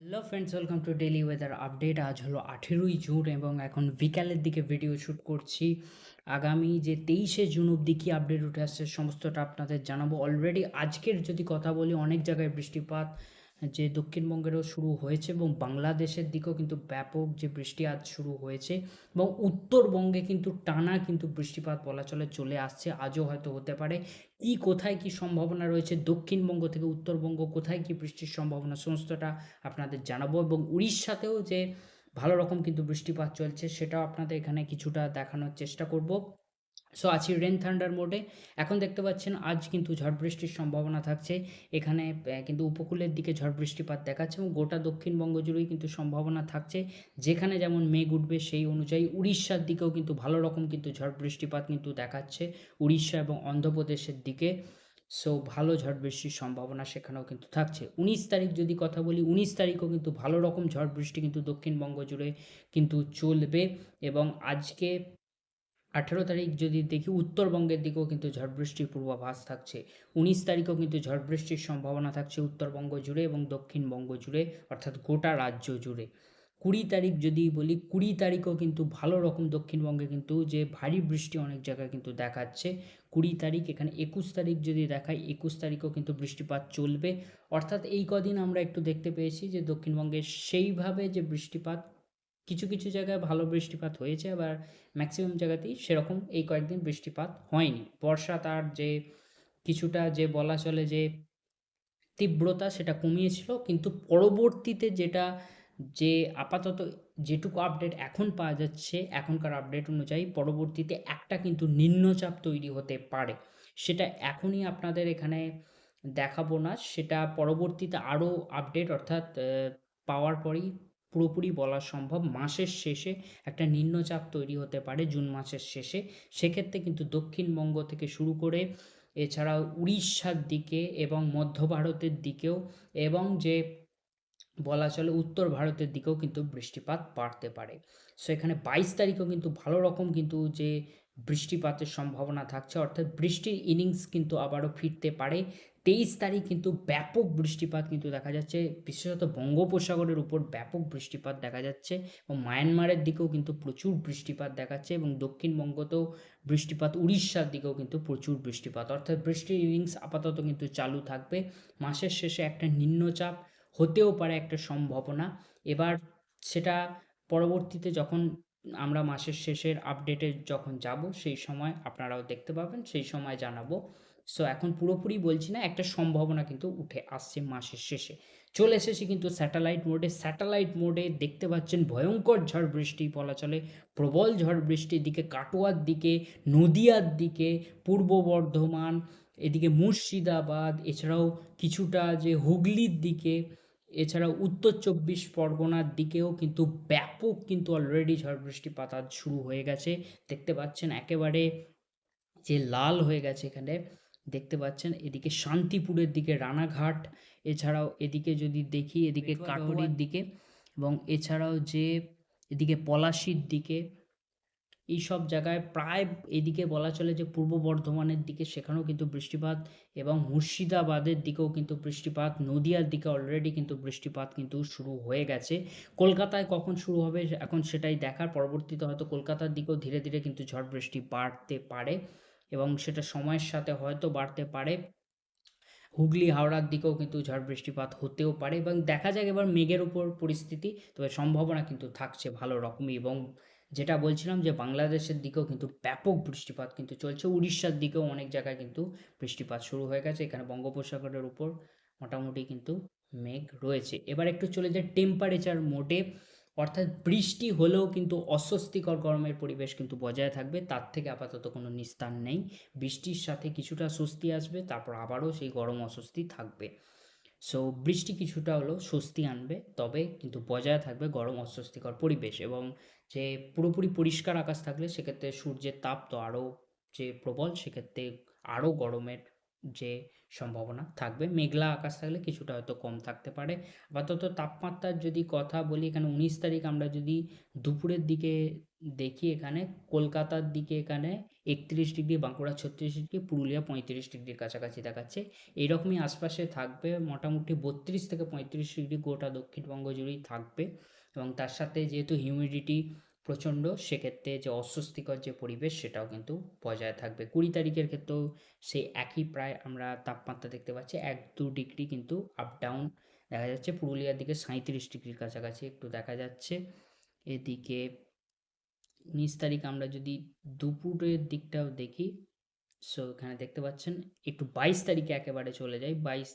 Hello friends, welcome to daily weather update. আজ হলো 18ই June এবং এখন বিকালের দিকে ভিডিও শ্যুট করছি। আগামী যে 23শে জুন অবধি কী আপডেট উঠে আসছে সমস্তটা আপনাদের জানাবো। অলরেডি আজকের যদি কথা বলি, অনেক জায়গায় বৃষ্টিপাত যে দক্ষিণবঙ্গেরও শুরু হয়েছে এবং বাংলাদেশের দিকেও কিন্তু ব্যাপক যে বৃষ্টি আজ শুরু হয়েছে এবং উত্তরবঙ্গে কিন্তু টানা কিন্তু বৃষ্টিপাত বলা চলে আসছে। আজও হয়তো হতে পারে। কোথায় কি সম্ভাবনা রয়েছে, দক্ষিণবঙ্গ থেকে উত্তরবঙ্গ কোথায় কি বৃষ্টির সম্ভাবনা, সমস্তটা আপনাদের জানাবো। এবং উড়িষ্যাতেও যে ভালো রকম কিন্তু বৃষ্টিপাত চলছে সেটাও আপনাদের এখানে কিছুটা দেখানোর চেষ্টা করব। সো আছি রেন থান্ডার মোডে। এখন দেখতে পাচ্ছেন আজ কিন্তু ঝড় বৃষ্টির সম্ভাবনা থাকছে। এখানে কিন্তু উপকূলের দিকে ঝড় বৃষ্টিপাত দেখাচ্ছে এবং গোটা দক্ষিণবঙ্গ জুড়েই কিন্তু সম্ভাবনা থাকছে। যেখানে যেমন মেঘ উঠবে সেই অনুযায়ী উড়িষ্যার দিকেও কিন্তু ভালো রকম কিন্তু ঝড় বৃষ্টিপাত কিন্তু দেখাচ্ছে, উড়িষ্যা এবং অন্ধ্রপ্রদেশের দিকে। সো ভালো ঝড় বৃষ্টির সম্ভাবনা সেখানেও কিন্তু থাকছে। 19 তারিখ যদি কথা বলি, 19 তারিখও কিন্তু ভালো রকম ঝড় বৃষ্টি কিন্তু দক্ষিণবঙ্গ জুড়ে কিন্তু চলবে। এবং আজকে 18 তারিখ যদি দেখি, উত্তরবঙ্গের দিকেও কিন্তু ঝড় বৃষ্টির পূর্বাভাস থাকছে। 19 তারিখেও কিন্তু ঝড় বৃষ্টির সম্ভাবনা থাকছে উত্তরবঙ্গ জুড়ে এবং দক্ষিণবঙ্গ জুড়ে, অর্থাৎ গোটা রাজ্য জুড়ে। 20 তারিখ যদি বলি, 20 তারিখও কিন্তু ভালো রকম দক্ষিণবঙ্গে কিন্তু যে ভারী বৃষ্টি অনেক জায়গায় কিন্তু দেখাচ্ছে। 20 তারিখ, এখানে 21 তারিখ যদি দেখাই, 21 তারিখও কিন্তু বৃষ্টিপাত চলবে। অর্থাৎ এই কদিন আমরা একটু দেখতে পেয়েছি যে দক্ষিণবঙ্গে সেইভাবে যে বৃষ্টিপাত, কিছু কিছু জায়গায় ভালো বৃষ্টিপাত হয়েছে, আবার ম্যাক্সিমাম জায়গাতেই সেরকম এই কয়েকদিন বৃষ্টিপাত হয়নি। বর্ষা তার যে কিছুটা যে বলা চলে যে তীব্রতা সেটা কমিয়েছিল, কিন্তু পরবর্তীতে যেটা যে আপাতত যেটুকু আপডেট এখন পাওয়া যাচ্ছে, এখনকার আপডেট অনুযায়ী পরবর্তীতে একটা কিন্তু নিম্নচাপ তৈরি হতে পারে। সেটা এখনই আপনাদের এখানে দেখাবো না, সেটা পরবর্তীতে আরও আপডেট অর্থাৎ পাওয়ার পরেই পুরোপুরি বলা সম্ভব। মাসের শেষে একটা নিম্নচাপ তৈরি হতে পারে, জুন মাসের শেষে। সেক্ষেত্রে কিন্তু দক্ষিণবঙ্গ থেকে শুরু করে এছাড়াও উড়িষ্যার দিকে এবং মধ্য ভারতের দিকেও, এবং যে বলা চলে উত্তর ভারতের দিকেও কিন্তু বৃষ্টিপাত বাড়তে পারে। সো এখানে 22 তারিখেও কিন্তু ভালো রকম কিন্তু যে বৃষ্টিপাতের সম্ভাবনা থাকছে, অর্থাৎ বৃষ্টির ইনিংস কিন্তু আবারও ফিরতে পারে। 23 তারিখ কিন্তু ব্যাপক বৃষ্টিপাত কিন্তু দেখা যাচ্ছে, বিশেষত বঙ্গোপসাগরের উপর ব্যাপক বৃষ্টিপাত দেখা যাচ্ছে এবং মায়ানমারের দিকেও কিন্তু প্রচুর বৃষ্টিপাত দেখাচ্ছে এবং দক্ষিণবঙ্গতেও বৃষ্টিপাত, উড়িষ্যার দিকেও কিন্তু প্রচুর বৃষ্টিপাত, অর্থাৎ বৃষ্টির ইনিংস আপাতত কিন্তু চালু থাকবে। মাসের শেষে একটা নিম্নচাপ হতেও পারে একটা সম্ভাবনা। এবার সেটা পরবর্তীতে যখন আমরা মাসের শেষের আপডেটে যখন যাব, সেই সময় আপনারাও দেখতে পাবেন, সেই সময় জানাবো। সো এখন পুরোপুরি বলছি না, একটা সম্ভাবনা কিন্তু উঠে আসছে মাসের শেষে। চলে এসেছি কিন্তু স্যাটেলাইট মোডে। স্যাটেলাইট মোডে দেখতে পাচ্ছেন ভয়ঙ্কর ঝড় বৃষ্টি বলা চলে, প্রবল ঝড় বৃষ্টির দিকে, কাটোয়ার দিকে, নদিয়ার দিকে, পূর্ব বর্ধমান, এদিকে মুর্শিদাবাদ, এছাড়াও কিছুটা যে হুগলির দিকে, এছাড়াও উত্তর 24 পরগনার দিকেও কিন্তু ব্যাপক কিন্তু অলরেডি ঝড় বৃষ্টিপাত আজ শুরু হয়ে গেছে। দেখতে পাচ্ছেন একেবারে যে লাল হয়ে গেছে এখানে, দেখতে পাচ্ছেন এদিকে শান্তিপুরের দিকে, রানাঘাট, এছাড়াও এদিকে যদি দেখি এদিকে কাটোয়ার দিকে, এবং এছাড়াও যে এদিকে পলাশীর দিকে, এইসব জায়গায় প্রায় এদিকে বলা চলে যে পূর্ব বর্ধমানের দিকে সেখানেও কিন্তু বৃষ্টিপাত, এবং মুর্শিদাবাদের দিকেও কিন্তু বৃষ্টিপাত, নদিয়ার দিকে অলরেডি কিন্তু বৃষ্টিপাত কিন্তু শুরু হয়ে গেছে। কলকাতায় কখন শুরু হবে এখন সেটাই দেখার। পরবর্তীতে হয়তো কলকাতার দিকেও ধীরে ধীরে কিন্তু ঝড় বৃষ্টি বাড়তে পারে এবং সেটা সময়ের সাথে হয়তো বাড়তে পারে। হুগলি, হাওড়ার দিকেও কিন্তু ঝড় বৃষ্টিপাত হতেও পারে এবং দেখা যাক এবার মেঘের উপর পরিস্থিতি। তবে সম্ভাবনা কিন্তু থাকছে ভালো রকমই। এবং যেটা বলছিলাম যে বাংলাদেশের দিকেও কিন্তু ব্যাপক বৃষ্টিপাত কিন্তু চলছে, উড়িষ্যার দিকেও অনেক জায়গায় কিন্তু বৃষ্টিপাত শুরু হয়ে গেছে। এখানে বঙ্গোপসাগরের উপর মোটামুটি কিন্তু মেঘ রয়েছে। এবার একটু চলে যায় টেম্পারেচার মোডে, অর্থাৎ বৃষ্টি হলেও কিন্তু অস্বস্তিকর গরমের পরিবেশ কিন্তু বজায় থাকবে, তার থেকে আপাতত কোনো নিস্তার নেই। বৃষ্টির সাথে কিছুটা স্বস্তি আসবে, তারপর আবারও সেই গরম অস্বস্তি থাকবে। সো বৃষ্টি কিছুটা হলেও স্বস্তি আনবে, তবে কিন্তু বজায় থাকবে গরম অস্বস্তিকর পরিবেশ। এবং যে পুরোপুরি পরিষ্কার আকাশ থাকলে সেক্ষেত্রে সূর্যের তাপ তো আরও যে প্রবল, সেক্ষেত্রে আরও গরমের যে সম্ভাবনা থাকবে। মেঘলা আকাশ থাকলে কিছুটা হয়তো কম থাকতে পারে। আপাতত তাপমাত্রার যদি কথা বলি, এখানে 19 তারিখ আমরা যদি দুপুরের দিকে দেখি, এখানে কলকাতার দিকে এখানে 31 ডিগ্রি, বাঁকুড়া 36 ডিগ্রি, পুরুলিয়া 35 ডিগ্রির কাছাকাছি দেখাচ্ছে। এইরকমই আশপাশে থাকবে, মোটামুটি 32 থেকে 35 ডিগ্রি গোটা দক্ষিণবঙ্গ জুড়েই থাকবে। এবং তার সাথে যেহেতু হিউমিডিটি প্রচণ্ড, সেক্ষেত্রে যে অস্বস্তিকর যে পরিবেশ সেটাও কিন্তু বজায় থাকবে। 20 তারিখের ক্ষেত্রেও সেই একই প্রায় আমরা তাপমাত্রা দেখতে পাচ্ছি, 1-2 ডিগ্রি কিন্তু আপ ডাউন দেখা যাচ্ছে। পুরুলিয়ার দিকে 37 ডিগ্রির কাছাকাছি একটু দেখা যাচ্ছে। এদিকে 19 তারিখ আমরা যদি দুপুরের দিকটাও দেখি, সো এখানে দেখতে পাচ্ছেন একটু 22 তারিখে একেবারে চলে যাই। 22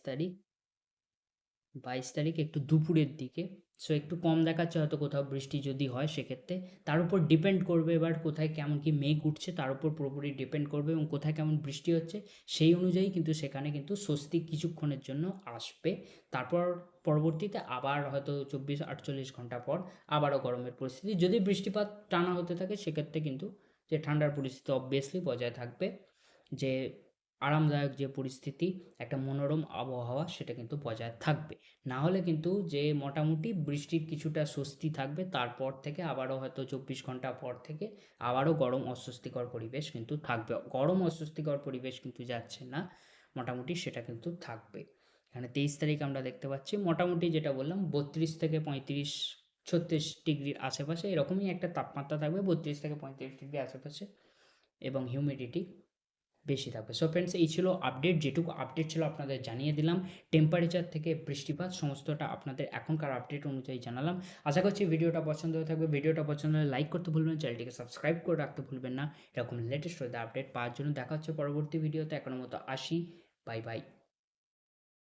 তারিখ একটু দুপুরের দিকে, সো একটু কম দেখাচ্ছে, হয়তো কোথাও বৃষ্টি যদি হয় সেক্ষেত্রে। তার উপর ডিপেন্ড করবে এবার কোথায় কেমন কি মেঘ উঠছে, তার উপর পুরোপুরি ডিপেন্ড করবে, এবং কোথায় কেমন বৃষ্টি হচ্ছে সেই অনুযায়ী কিন্তু সেখানে কিন্তু স্বস্তি কিছুক্ষণের জন্য আসবে। তারপর পরবর্তীতে আবার হয়তো 24-48 ঘন্টা পর আবারও গরমের পরিস্থিতি, যদি বৃষ্টিপাত টানা হতে থাকে সেক্ষেত্রে কিন্তু যে ঠান্ডার পরিস্থিতি অবভিয়াসলি বজায় থাকবে। যে আরামদায়ক যে পরিস্থিতি, একটা মনোরম আবহাওয়া, সেটা কিন্তু বজায় থাকবে। না হলে কিন্তু যে মোটামুটি বৃষ্টির কিছুটা স্বস্তি থাকবে, তারপর থেকে আবারও হয়তো 24 ঘন্টা পর থেকে আবারও গরম অস্বস্তিকর পরিবেশ কিন্তু থাকবে। গরম অস্বস্তিকর পরিবেশ কিন্তু যাচ্ছে না, মোটামুটি সেটা কিন্তু থাকবে। এখানে 23 তারিখ আমরা দেখতে পাচ্ছি মোটামুটি যেটা বললাম 32 থেকে 35-36 ডিগ্রির আশেপাশে এরকমই একটা তাপমাত্রা থাকবে, 32 থেকে 35 ডিগ্রি আশেপাশে, এবং হিউমিডিটি বেশি থাকবে। সো ফ্রেন্ডস, এই ছিল আপডেট, যেটুকু আপডেট ছিল আপনাদের জানিয়ে দিলাম। টেম্পারেচার থেকে বৃষ্টিপাত সমস্তটা আপনাদের এখনকার আপডেট অনুযায়ী জানালাম। আশা করছি ভিডিওটা পছন্দ হয়ে থাকবে। ভিডিওটা পছন্দ হলে লাইক করতে ভুলবেন, চ্যানেলটিকে সাবস্ক্রাইব করে রাখতে ভুলবেন না এরকম লেটেস্ট ওয়েদার আপডেট পাওয়ার জন্য। দেখা হচ্ছে পরবর্তী ভিডিওতে, এখনের মতো আসি, বাই বাই।